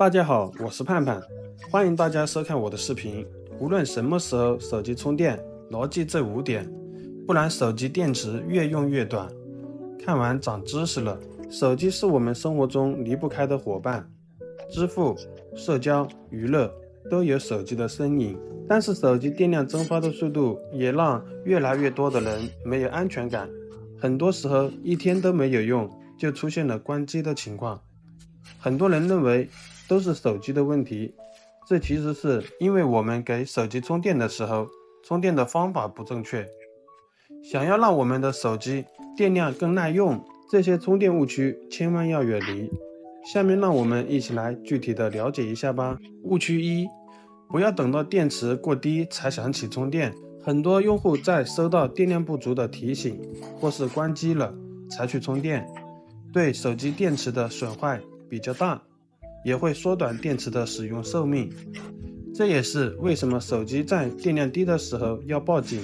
大家好，我是盼盼，欢迎大家收看我的视频。无论什么时候手机充电，牢记这5点，不然手机电池越用越短。看完长知识了，手机是我们生活中离不开的伙伴，支付、社交、娱乐都有手机的身影。但是手机电量蒸发的速度也让越来越多的人没有安全感，很多时候一天都没有用，就出现了关机的情况。很多人认为都是手机的问题，这其实是因为我们给手机充电的时候，充电的方法不正确。想要让我们的手机电量更耐用，这些充电误区千万要远离。下面让我们一起来具体的了解一下吧。误区1，不要等到电池过低才想起充电。很多用户在收到电量不足的提醒或是关机了才去充电，对手机电池的损坏比较大，也会缩短电池的使用寿命。这也是为什么手机在电量低的时候要报警。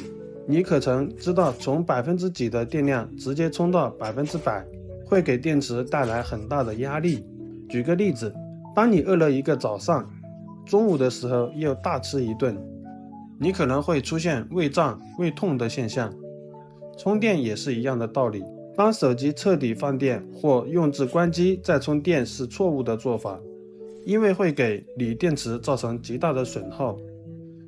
你可曾知道从几% 的电量直接充到100%，会给电池带来很大的压力。举个例子，当你饿了一个早上，中午的时候又大吃一顿，你可能会出现胃胀、胃痛的现象。充电也是一样的道理，当手机彻底放电或用至关机再充电是错误的做法，因为会给锂电池造成极大的损耗。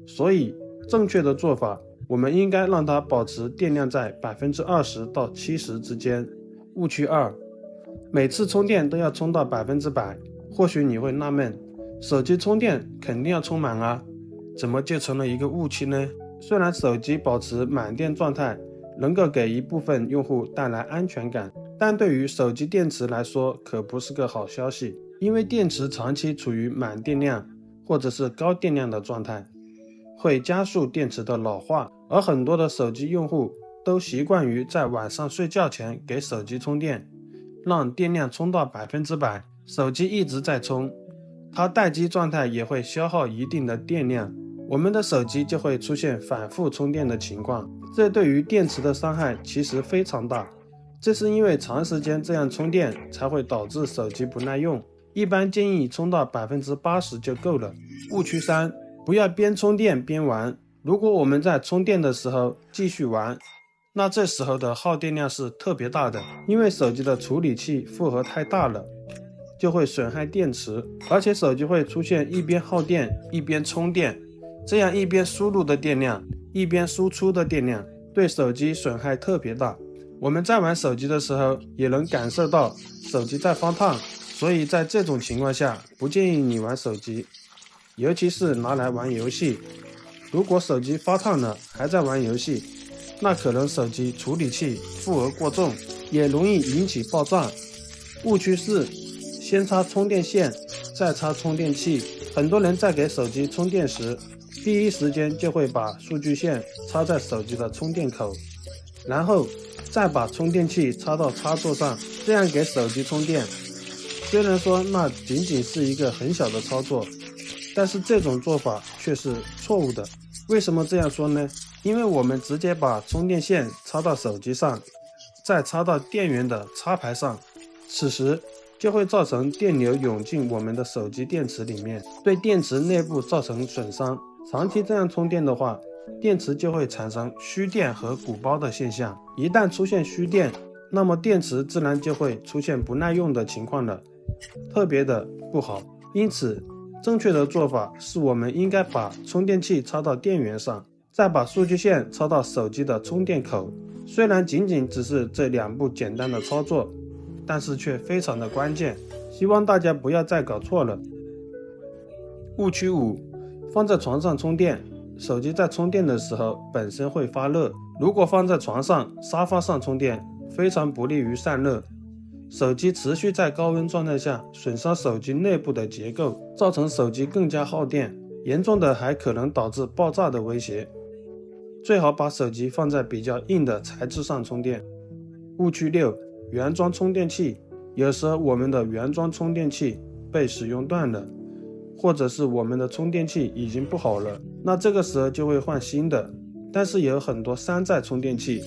所以正确的做法，我们应该让它保持电量在20%到70%之间。误区2，每次充电都要充到100%。或许你会纳闷，手机充电肯定要充满啊，怎么就成了一个误区呢？虽然手机保持满电状态能够给一部分用户带来安全感，但对于手机电池来说可不是个好消息。因为电池长期处于满电量或者是高电量的状态，会加速电池的老化，而很多的手机用户都习惯于在晚上睡觉前给手机充电，让电量充到100%，手机一直在充，它待机状态也会消耗一定的电量，我们的手机就会出现反复充电的情况，这对于电池的伤害其实非常大。这是因为长时间这样充电才会导致手机不耐用，一般建议充到80%就够了。误区3，不要边充电边玩。如果我们在充电的时候继续玩，那这时候的耗电量是特别大的，因为手机的处理器负荷太大了，就会损害电池，而且手机会出现一边耗电一边充电，这样一边输入的电量一边输出的电量，对手机损害特别大。我们在玩手机的时候也能感受到手机在发烫，所以在这种情况下不建议你玩手机，尤其是拿来玩游戏。如果手机发烫了还在玩游戏，那可能手机处理器负荷过重，也容易引起爆炸。误区4，先插充电线再插充电器。很多人在给手机充电时，第一时间就会把数据线插在手机的充电口，然后再把充电器插到插座上，这样给手机充电。虽然说那仅仅是一个很小的操作，但是这种做法却是错误的。为什么这样说呢？因为我们直接把充电线插到手机上，再插到电源的插排上，此时就会造成电流涌进我们的手机电池里面，对电池内部造成损伤。长期这样充电的话，电池就会产生虚电和鼓包的现象。一旦出现虚电，那么电池自然就会出现不耐用的情况了，特别的不好。因此正确的做法是我们应该把充电器插到电源上，再把数据线插到手机的充电口。虽然仅仅只是这2步简单的操作，但是却非常的关键，希望大家不要再搞错了。误区5，放在床上充电。手机在充电的时候本身会发热，如果放在床上、沙发上充电，非常不利于散热。手机持续在高温状态下损伤手机内部的结构，造成手机更加耗电，严重的还可能导致爆炸的威胁。最好把手机放在比较硬的材质上充电。误区6，原装充电器。有时候我们的原装充电器被使用断了，或者是我们的充电器已经不好了，那这个时候就会换新的。但是有很多山寨充电器，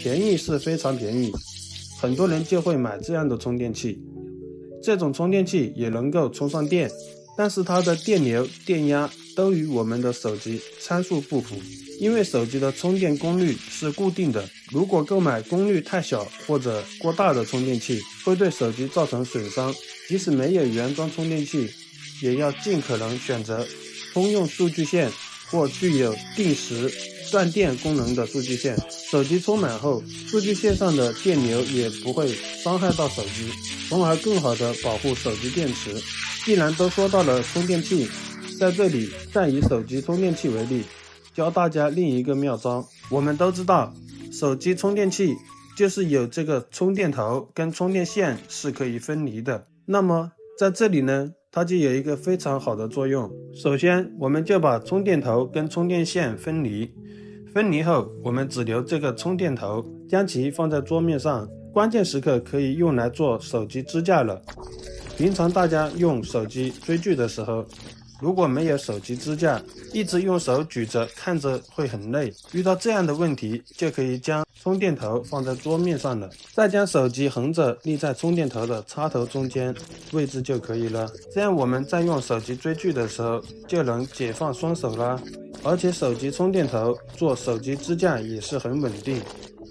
便宜是非常便宜，很多人就会买这样的充电器。这种充电器也能够充上电，但是它的电流、电压都与我们的手机参数不符。因为手机的充电功率是固定的，如果购买功率太小或者过大的充电器，会对手机造成损伤。即使没有原装充电器，也要尽可能选择通用数据线或具有定时断电功能的数据线。手机充满后，数据线上的电流也不会伤害到手机，从而更好地保护手机电池。既然都说到了充电器，在这里再以手机充电器为例，教大家另一个妙招。我们都知道，手机充电器就是有这个充电头跟充电线是可以分离的。那么在这里呢，它就有一个非常好的作用。首先，我们就把充电头跟充电线分离。分离后，我们只留这个充电头，将其放在桌面上，关键时刻可以用来做手机支架了。平常大家用手机追剧的时候，如果没有手机支架，一直用手举着看着会很累。遇到这样的问题，就可以将充电头放在桌面上了，再将手机横着立在充电头的插头中间位置就可以了。这样我们在用手机追剧的时候就能解放双手啦。而且手机充电头做手机支架也是很稳定，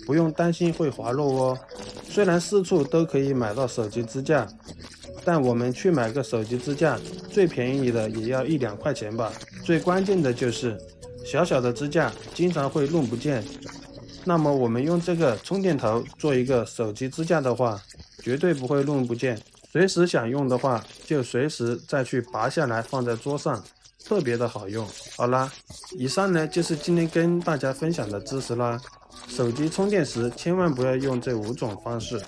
不用担心会滑落哦。虽然四处都可以买到手机支架，但我们去买个手机支架，最便宜的也要1-2块钱吧。最关键的就是小小的支架经常会弄不见，那么我们用这个充电头做一个手机支架的话，绝对不会弄不见。随时想用的话，就随时再去拔下来放在桌上，特别的好用。好啦，以上呢就是今天跟大家分享的知识啦。手机充电时千万不要用这5种方式，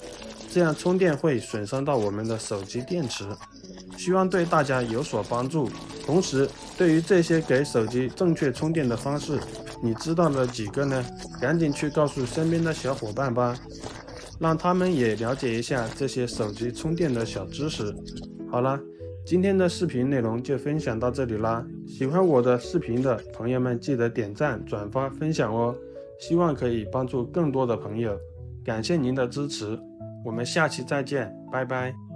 这样充电会损伤到我们的手机电池。希望对大家有所帮助。同时，对于这些给手机正确充电的方式，你知道了几个呢？赶紧去告诉身边的小伙伴吧，让他们也了解一下这些手机充电的小知识。好啦，今天的视频内容就分享到这里啦。喜欢我的视频的朋友们，记得点赞、转发、分享哦。希望可以帮助更多的朋友。感谢您的支持，我们下期再见，拜拜。